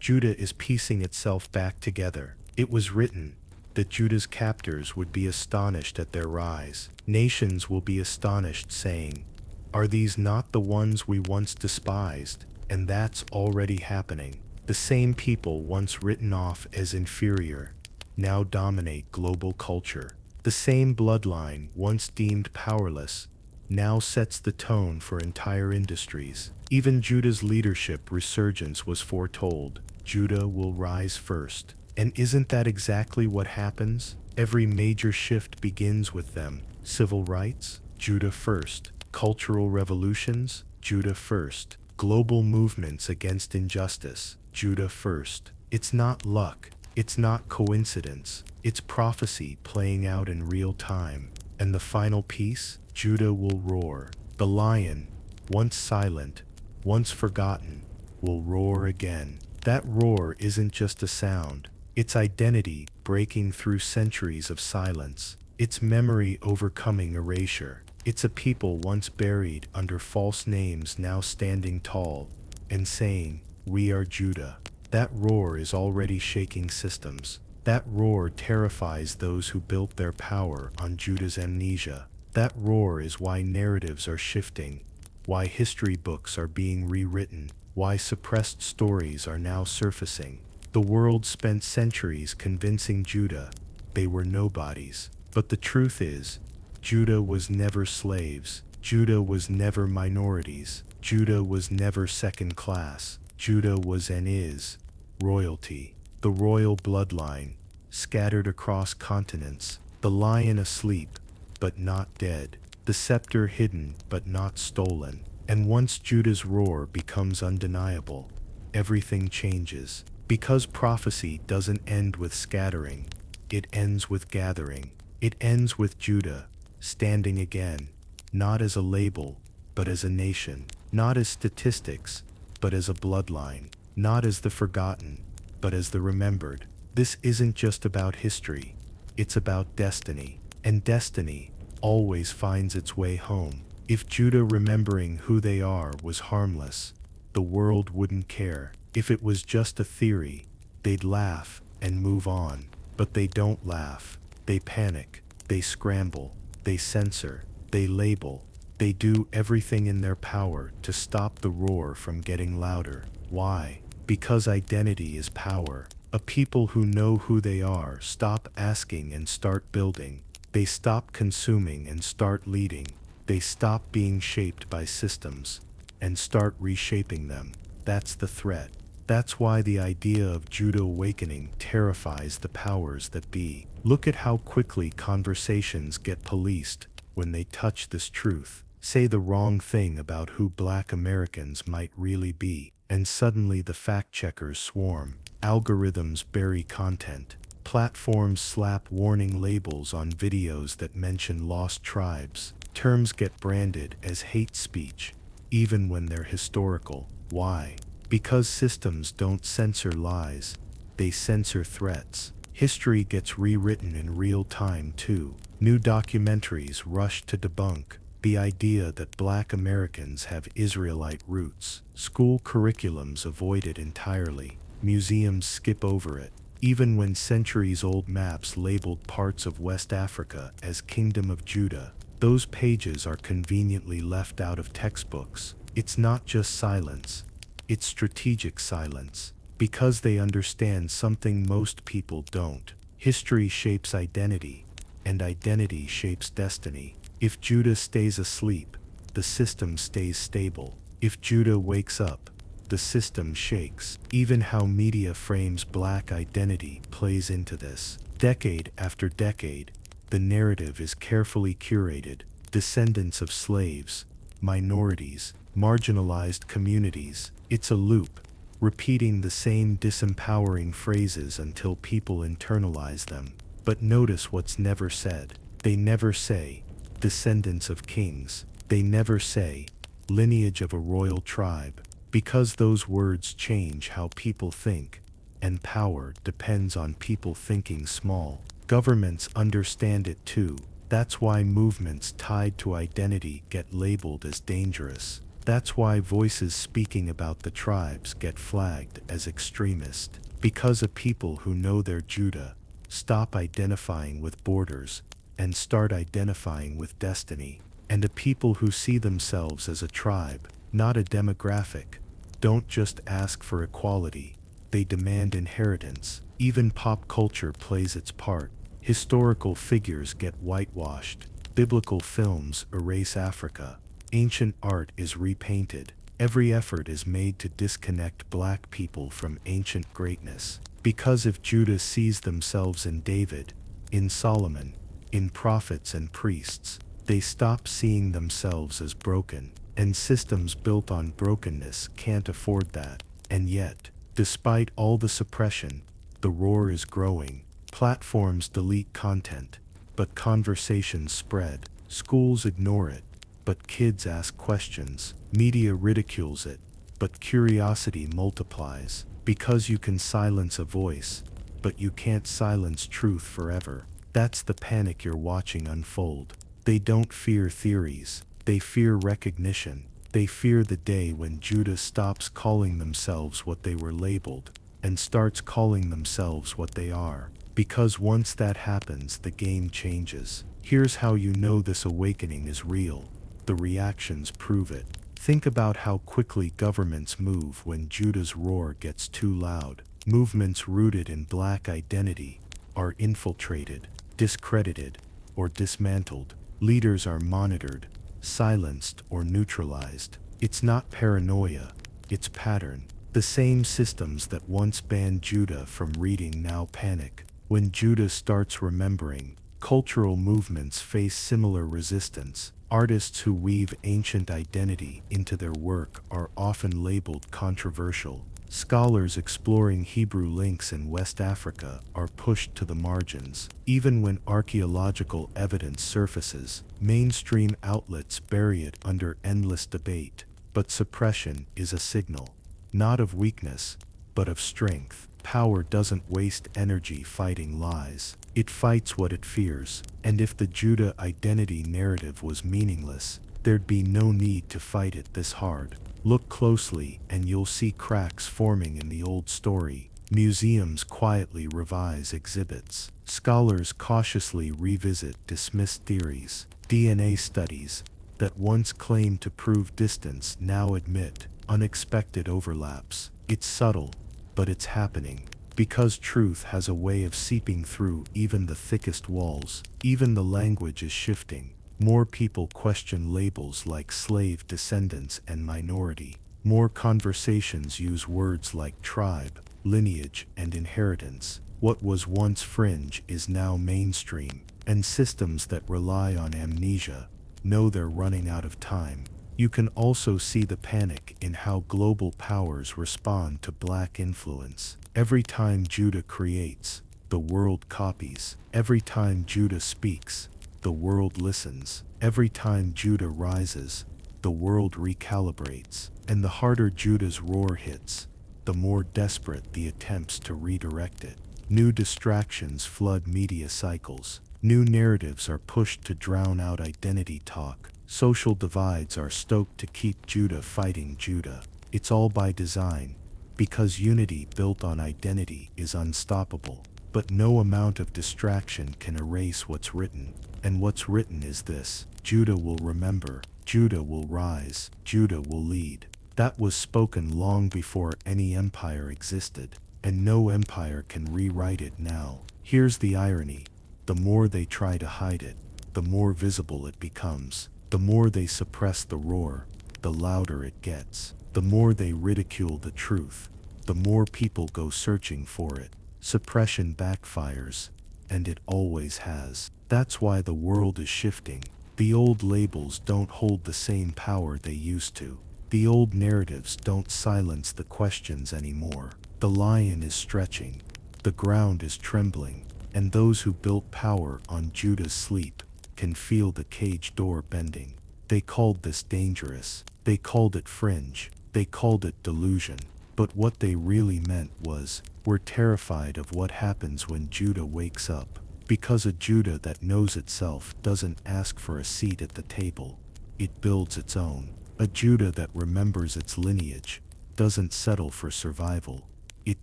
[SPEAKER 1] Judah is piecing itself back together. It was written that Judah's captors would be astonished at their rise. Nations will be astonished, saying, "Are these not the ones we once despised?" And that's already happening. The same people once written off as inferior now dominate global culture. The same bloodline once deemed powerless now sets the tone for entire industries. Even Judah's leadership resurgence was foretold. Judah will rise first. And isn't that exactly what happens? Every major shift begins with them. Civil rights? Judah first. Cultural revolutions? Judah first. Global movements against injustice? Judah first. It's not luck. It's not coincidence. It's prophecy playing out in real time. And the final piece? Judah will roar. The lion, once silent, once forgotten, will roar again. That roar isn't just a sound. It's identity breaking through centuries of silence. It's memory overcoming erasure. It's a people once buried under false names now standing tall and saying, "We are Judah." That roar is already shaking systems. That roar terrifies those who built their power on Judah's amnesia. That roar is why narratives are shifting, why history books are being rewritten, why suppressed stories are now surfacing. The world spent centuries convincing Judah they were nobodies. But the truth is, Judah was never slaves. Judah was never minorities. Judah was never second class. Judah was and is royalty. The royal bloodline, scattered across continents. The lion asleep, but not dead. The scepter hidden, but not stolen. And once Judah's roar becomes undeniable, everything changes. Because prophecy doesn't end with scattering, it ends with gathering. It ends with Judah standing again, not as a label, but as a nation. Not as statistics, but as a bloodline. Not as the forgotten, but as the remembered. This isn't just about history, it's about destiny. And destiny always finds its way home. If Judah remembering who they are was harmless, the world wouldn't care. If it was just a theory, they'd laugh and move on. But they don't laugh. They panic. They scramble. They censor. They label. They do everything in their power to stop the roar from getting louder. Why? Because identity is power. A people who know who they are stop asking and start building. They stop consuming and start leading. They stop being shaped by systems and start reshaping them. That's the threat. That's why the idea of Judah awakening terrifies the powers that be. Look at how quickly conversations get policed when they touch this truth. Say the wrong thing about who Black Americans might really be, and suddenly the fact-checkers swarm. Algorithms bury content. Platforms slap warning labels on videos that mention lost tribes. Terms get branded as hate speech, even when they're historical. Why? Because systems don't censor lies, they censor threats. History gets rewritten in real time too. New documentaries rush to debunk the idea that Black Americans have Israelite roots. School curriculums avoid it entirely. Museums skip over it. Even when centuries-old maps labeled parts of West Africa as Kingdom of Judah, those pages are conveniently left out of textbooks. It's not just silence, it's strategic silence, because they understand something most people don't. History shapes identity, and identity shapes destiny. If Judah stays asleep, the system stays stable. If Judah wakes up, the system shakes. Even how media frames Black identity plays into this. Decade after decade, the narrative is carefully curated. Descendants of slaves, minorities, marginalized communities. It's a loop, repeating the same disempowering phrases until people internalize them. But notice what's never said. They never say, descendants of kings. They never say, lineage of a royal tribe. Because those words change how people think, and power depends on people thinking small. Governments understand it too. That's why movements tied to identity get labeled as dangerous. That's why voices speaking about the tribes get flagged as extremist. Because a people who know they're Judah stop identifying with borders and start identifying with destiny. And a people who see themselves as a tribe, not a demographic, don't just ask for equality, they demand inheritance. Even pop culture plays its part. Historical figures get whitewashed. Biblical films erase Africa. Ancient art is repainted. Every effort is made to disconnect Black people from ancient greatness. Because if Judah sees themselves in David, in Solomon, in prophets and priests, they stop seeing themselves as broken. And systems built on brokenness can't afford that. And yet, despite all the suppression, the roar is growing. Platforms delete content, but conversations spread. Schools ignore it, but kids ask questions. Media ridicules it, but curiosity multiplies. Because you can silence a voice, but you can't silence truth forever. That's the panic you're watching unfold. They don't fear theories. They fear recognition. They fear the day when Judah stops calling themselves what they were labeled and starts calling themselves what they are. Because once that happens, the game changes. Here's how you know this awakening is real. The reactions prove it. Think about how quickly governments move when Judah's roar gets too loud. Movements rooted in Black identity are infiltrated, discredited, or dismantled. Leaders are monitored, silenced, or neutralized. It's not paranoia, it's pattern. The same systems that once banned Judah from reading now panic. When Judah starts remembering, cultural movements face similar resistance. Artists who weave ancient identity into their work are often labeled controversial. Scholars exploring Hebrew links in West Africa are pushed to the margins. Even when archaeological evidence surfaces, mainstream outlets bury it under endless debate. But suppression is a signal, not of weakness, but of strength. Power doesn't waste energy fighting lies. It fights what it fears. And if the Judah identity narrative was meaningless, there'd be no need to fight it this hard. Look closely and you'll see cracks forming in the old story. Museums quietly revise exhibits. Scholars cautiously revisit dismissed theories. DNA studies that once claimed to prove distance now admit unexpected overlaps. It's subtle, but it's happening. Because truth has a way of seeping through even the thickest walls. Even the language is shifting. More people question labels like slave descendants and minority. More conversations use words like tribe, lineage, and inheritance. What was once fringe is now mainstream, and systems that rely on amnesia know they're running out of time. You can also see the panic in how global powers respond to black influence. Every time Judah creates, the world copies. Every time Judah speaks, the world listens. Every time Judah rises, the world recalibrates. And the harder Judah's roar hits, the more desperate the attempts to redirect it. New distractions flood media cycles. New narratives are pushed to drown out identity talk. Social divides are stoked to keep Judah fighting Judah. It's all by design, because unity built on identity is unstoppable. But no amount of distraction can erase what's written. And what's written is this: Judah will remember, Judah will rise, Judah will lead. That was spoken long before any empire existed, and no empire can rewrite it now. Here's the irony: the more they try to hide it, the more visible it becomes. The more they suppress the roar, the louder it gets. The more they ridicule the truth, the more people go searching for it. Suppression backfires, and it always has. That's why the world is shifting. The old labels don't hold the same power they used to. The old narratives don't silence the questions anymore. The lion is stretching, the ground is trembling, and those who built power on Judah's sleep can feel the cage door bending. They called this dangerous. They called it fringe. They called it delusion. But what they really meant was, we're terrified of what happens when Judah wakes up. Because a Judah that knows itself doesn't ask for a seat at the table. It builds its own. A Judah that remembers its lineage doesn't settle for survival. It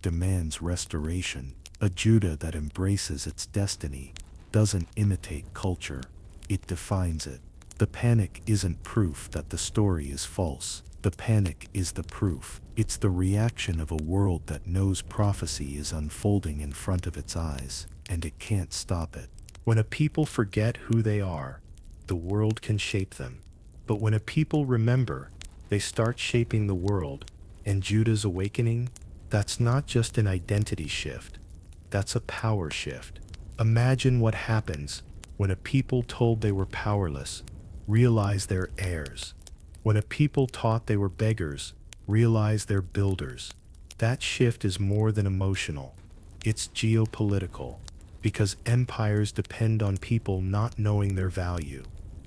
[SPEAKER 1] demands restoration. A Judah that embraces its destiny doesn't imitate culture. It defines it. The panic isn't proof that the story is false. The panic is the proof. It's the reaction of a world that knows prophecy is unfolding in front of its eyes, and it can't stop it. When a people forget who they are, the world can shape them. But when a people remember, they start shaping the world. And Judah's awakening, that's not just an identity shift, that's a power shift. Imagine what happens when a people told they were powerless realize they're heirs. When a people taught they were beggars realize they're builders. That shift is more than emotional. It's geopolitical, because empires depend on people not knowing their value.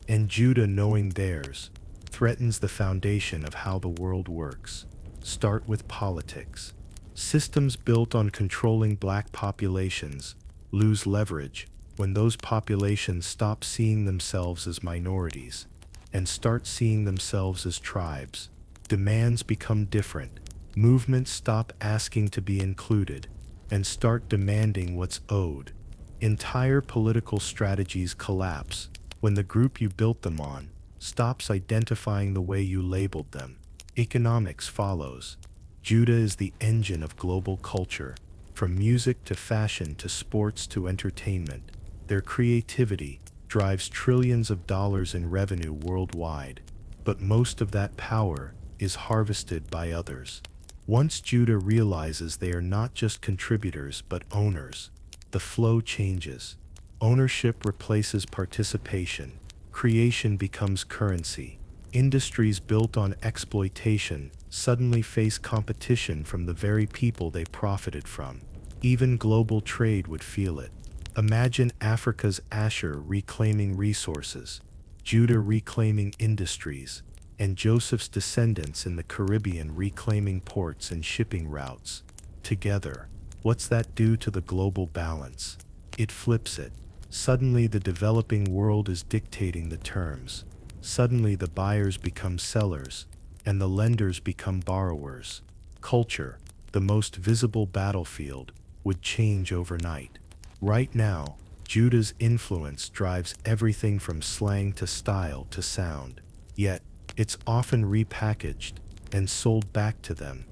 [SPEAKER 1] And Judah knowing theirs threatens the foundation of how the world works. Start with politics. Systems built on controlling black populations lose leverage when those populations stop seeing themselves as minorities and start seeing themselves as tribes. Demands become different. Movements stop asking to be included and start demanding what's owed. Entire political strategies collapse when the group you built them on stops identifying the way you labeled them. Economics follows. Judah is the engine of global culture, from music to fashion to sports to entertainment. Their creativity drives trillions of dollars in revenue worldwide, but most of that power is harvested by others. Once Judah realizes they are not just contributors but owners, the flow changes. Ownership replaces participation. Creation becomes currency. Industries built on exploitation suddenly face competition from the very people they profited from. Even global trade would feel it. Imagine Africa's Asher reclaiming resources, Judah reclaiming industries, and Joseph's descendants in the Caribbean reclaiming ports and shipping routes. Together, what's that do to the global balance? It flips it. Suddenly the developing world is dictating the terms. Suddenly the buyers become sellers, and the lenders become borrowers. Culture, the most visible battlefield, would change overnight. Right now, Judah's influence drives everything from slang to style to sound. Yet, it's often repackaged and sold back to them.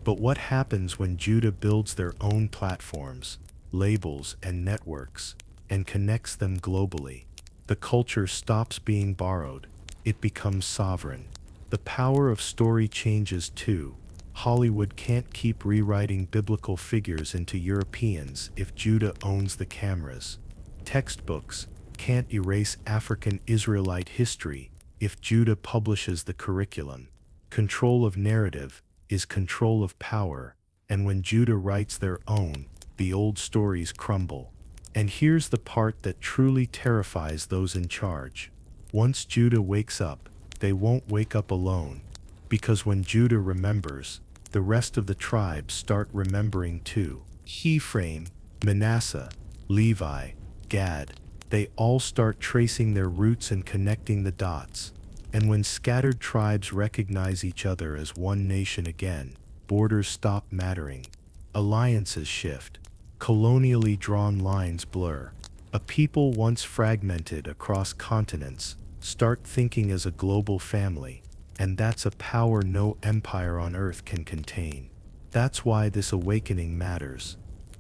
[SPEAKER 1] But what happens when Judah builds their own platforms, labels, and networks, and connects them globally? The culture stops being borrowed. It becomes sovereign. The power of story changes too. Hollywood can't keep rewriting biblical figures into Europeans if Judah owns the cameras. Textbooks can't erase African Israelite history if Judah publishes the curriculum. Control of narrative is control of power, and when Judah writes their own, the old stories crumble. And here's the part that truly terrifies those in charge. Once Judah wakes up, they won't wake up alone, because when Judah remembers, the rest of the tribes start remembering too. Ephraim, Manasseh, Levi, Gad, they all start tracing their roots and connecting the dots. And when scattered tribes recognize each other as one nation again, borders stop mattering. Alliances shift. Colonially drawn lines blur. A people once fragmented across continents start thinking as a global family, and that's a power no empire on earth can contain. That's why this awakening matters.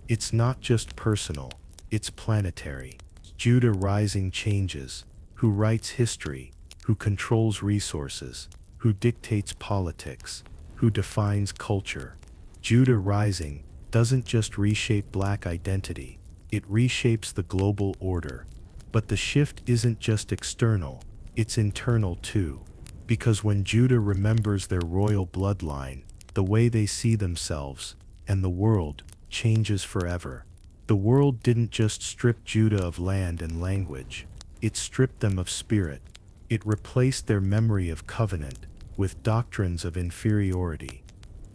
[SPEAKER 1] It's not just personal, it's planetary. Judah rising changes. Who writes history? Who controls resources? Who dictates politics? Who defines culture? Judah rising doesn't just reshape black identity, it reshapes the global order. But the shift isn't just external, it's internal too. Because when Judah remembers their royal bloodline, the way they see themselves and the world changes forever. The world didn't just strip Judah of land and language, it stripped them of spirit. It replaced their memory of covenant with doctrines of inferiority.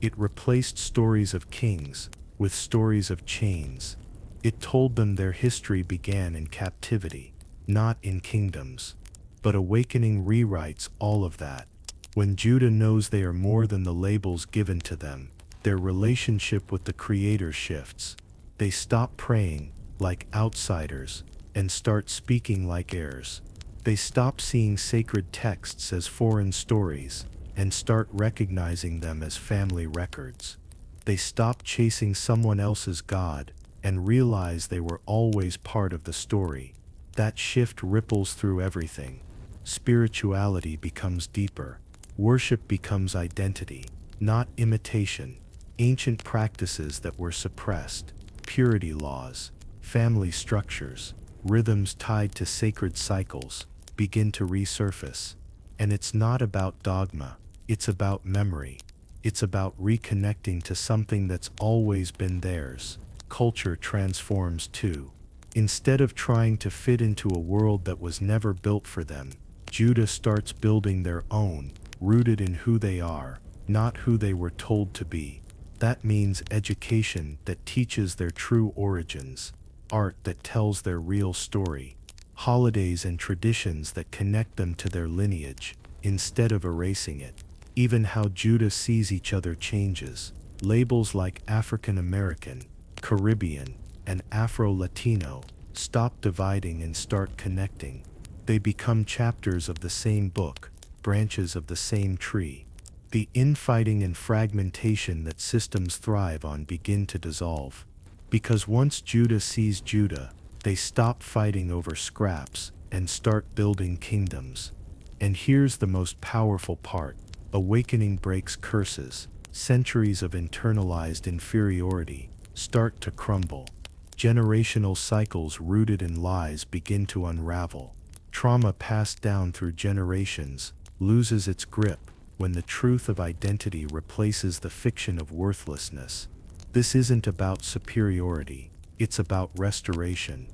[SPEAKER 1] It replaced stories of kings with stories of chains. It told them their history began in captivity, not in kingdoms. But awakening rewrites all of that. When Judah knows they are more than the labels given to them, their relationship with the Creator shifts. They stop praying like outsiders and start speaking like heirs. They stop seeing sacred texts as foreign stories and start recognizing them as family records. They stop chasing someone else's God and realize they were always part of the story. That shift ripples through everything. Spirituality becomes deeper. Worship becomes identity, not imitation. Ancient practices that were suppressed, purity laws, family structures, rhythms tied to sacred cycles, begin to resurface. And it's not about dogma, it's about memory. It's about reconnecting to something that's always been theirs. Culture transforms too. Instead of trying to fit into a world that was never built for them, Judah starts building their own, rooted in who they are, not who they were told to be. That means education that teaches their true origins, art that tells their real story, holidays and traditions that connect them to their lineage, instead of erasing it. Even how Judah sees each other changes. Labels like African American, Caribbean, and Afro-Latino stop dividing and start connecting. They become chapters of the same book, branches of the same tree. The infighting and fragmentation that systems thrive on begin to dissolve. Because once Judah sees Judah, they stop fighting over scraps and start building kingdoms. And here's the most powerful part. Awakening breaks curses. Centuries of internalized inferiority start to crumble. Generational cycles rooted in lies begin to unravel. Trauma passed down through generations loses its grip when the truth of identity replaces the fiction of worthlessness. This isn't about superiority, it's about restoration.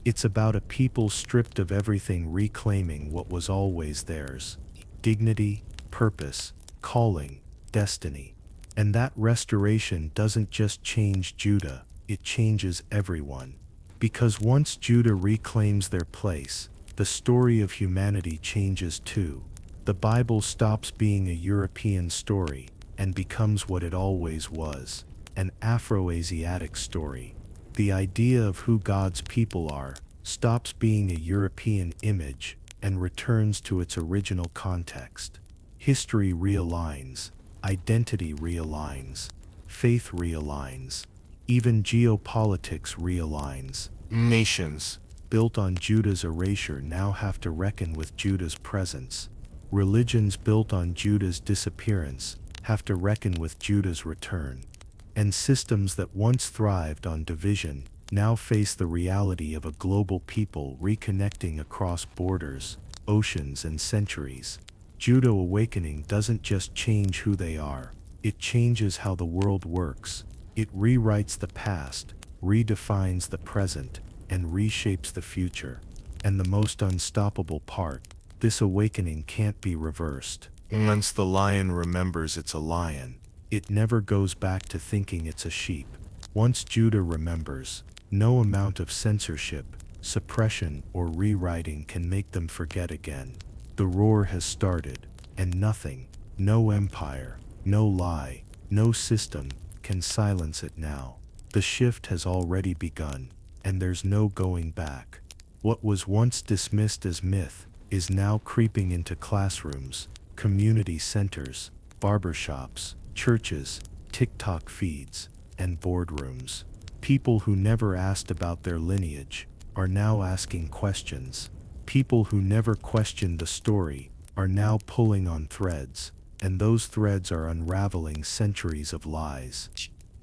[SPEAKER 1] It's about a people stripped of everything reclaiming what was always theirs. Dignity, purpose, calling, destiny. And that restoration doesn't just change Judah, it changes everyone. Because once Judah reclaims their place, the story of humanity changes too. The Bible stops being a European story and becomes what it always was, an Afro-Asiatic story. The idea of who God's people are stops being a European image and returns to its original context. History realigns, identity realigns, faith realigns, even geopolitics realigns. Nations built on Judah's erasure now have to reckon with Judah's presence. Religions built on Judah's disappearance have to reckon with Judah's return. And systems that once thrived on division now face the reality of a global people reconnecting across borders, oceans, and centuries. Judah awakening doesn't just change who they are, it changes how the world works. It rewrites the past, redefines the present, and reshapes the future. And the most unstoppable part, this awakening can't be reversed. Once the lion remembers it's a lion, it never goes back to thinking it's a sheep. Once Judah remembers, no amount of censorship, suppression, or rewriting can make them forget again. The roar has started, and nothing, no empire, no lie, no system, can silence it now. The shift has already begun, and there's no going back. What was once dismissed as myth is now creeping into classrooms, community centers, barbershops, churches, TikTok feeds, and boardrooms. People who never asked about their lineage are now asking questions. People who never questioned the story are now pulling on threads, and those threads are unraveling centuries of lies.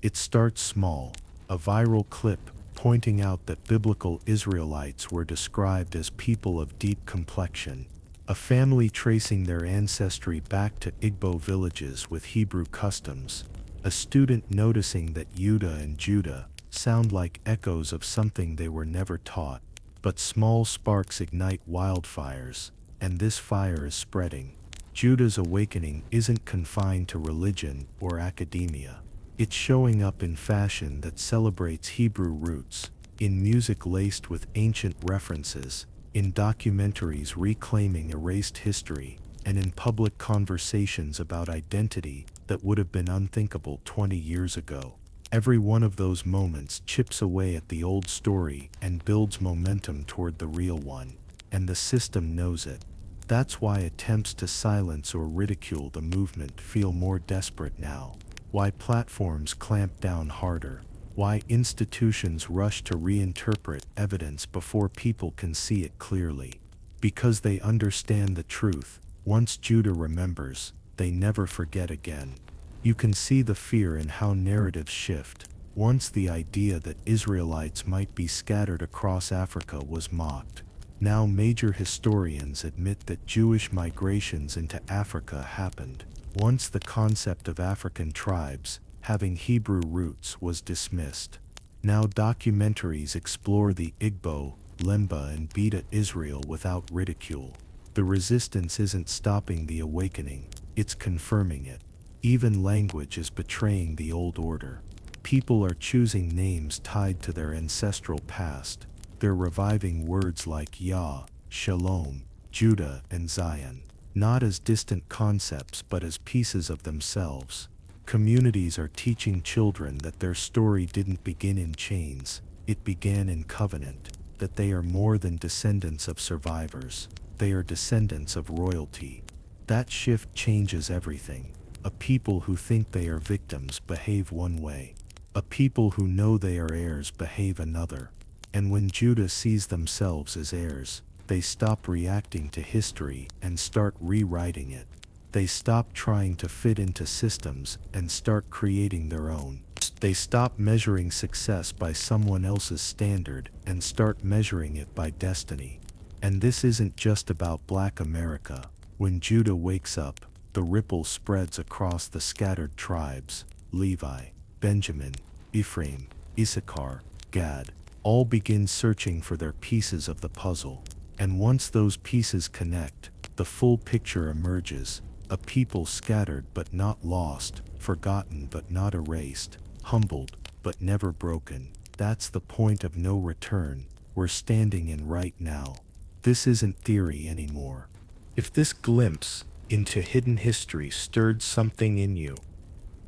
[SPEAKER 1] It starts small, a viral clip pointing out that biblical Israelites were described as people of deep complexion, a family tracing their ancestry back to Igbo villages with Hebrew customs, a student noticing that Yudah and Judah sound like echoes of something they were never taught. But small sparks ignite wildfires, and this fire is spreading. Judah's awakening isn't confined to religion or academia. It's showing up in fashion that celebrates Hebrew roots, in music laced with ancient references, in documentaries reclaiming erased history, and in public conversations about identity that would have been unthinkable 20 years ago. Every one of those moments chips away at the old story and builds momentum toward the real one, and the system knows it. That's why attempts to silence or ridicule the movement feel more desperate now, why platforms clamp down harder, why institutions rush to reinterpret evidence before people can see it clearly. Because they understand the truth, once Judah remembers, they never forget again. You can see the fear in how narratives shift. Once the idea that Israelites might be scattered across Africa was mocked. Now major historians admit that Jewish migrations into Africa happened. Once the concept of African tribes, having Hebrew roots, was dismissed. Now documentaries explore the Igbo, Lemba, and Beta Israel without ridicule. The resistance isn't stopping the awakening, it's confirming it. Even language is betraying the old order. People are choosing names tied to their ancestral past. They're reviving words like Yah, Shalom, Judah, and Zion, not as distant concepts but as pieces of themselves. Communities are teaching children that their story didn't begin in chains, it began in covenant, that they are more than descendants of survivors, they are descendants of royalty. That shift changes everything. A people who think they are victims behave one way. A people who know they are heirs behave another. And when Judah sees themselves as heirs, they stop reacting to history and start rewriting it. They stop trying to fit into systems and start creating their own. They stop measuring success by someone else's standard and start measuring it by destiny. And this isn't just about Black America. When Judah wakes up, the ripple spreads across the scattered tribes. Levi, Benjamin, Ephraim, Issachar, Gad, all begin searching for their pieces of the puzzle. And once those pieces connect, the full picture emerges. A people scattered but not lost, forgotten but not erased, humbled but never broken. That's the point of no return we're standing in right now. This isn't theory anymore. If this glimpse into hidden history stirred something in you,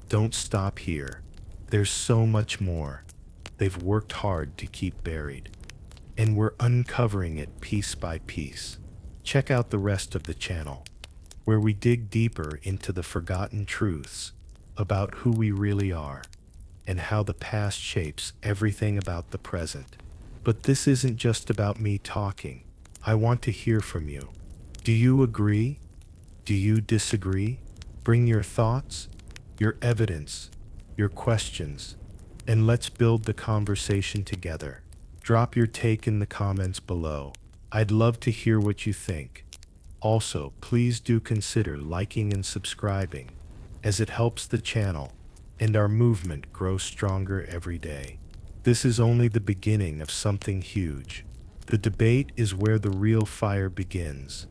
[SPEAKER 1] don't stop here. There's so much more they've worked hard to keep buried, and we're uncovering it piece by piece. Check out the rest of the channel, where we dig deeper into the forgotten truths about who we really are and how the past shapes everything about the present. But this isn't just about me talking. I want to hear from you. Do you agree? Do you disagree? Bring your thoughts, your evidence, your questions, and let's build the conversation together. Drop your take in the comments below. I'd love to hear what you think. Also, please do consider liking and subscribing, as it helps the channel and our movement grow stronger every day. This is only the beginning of something huge. The debate is where the real fire begins.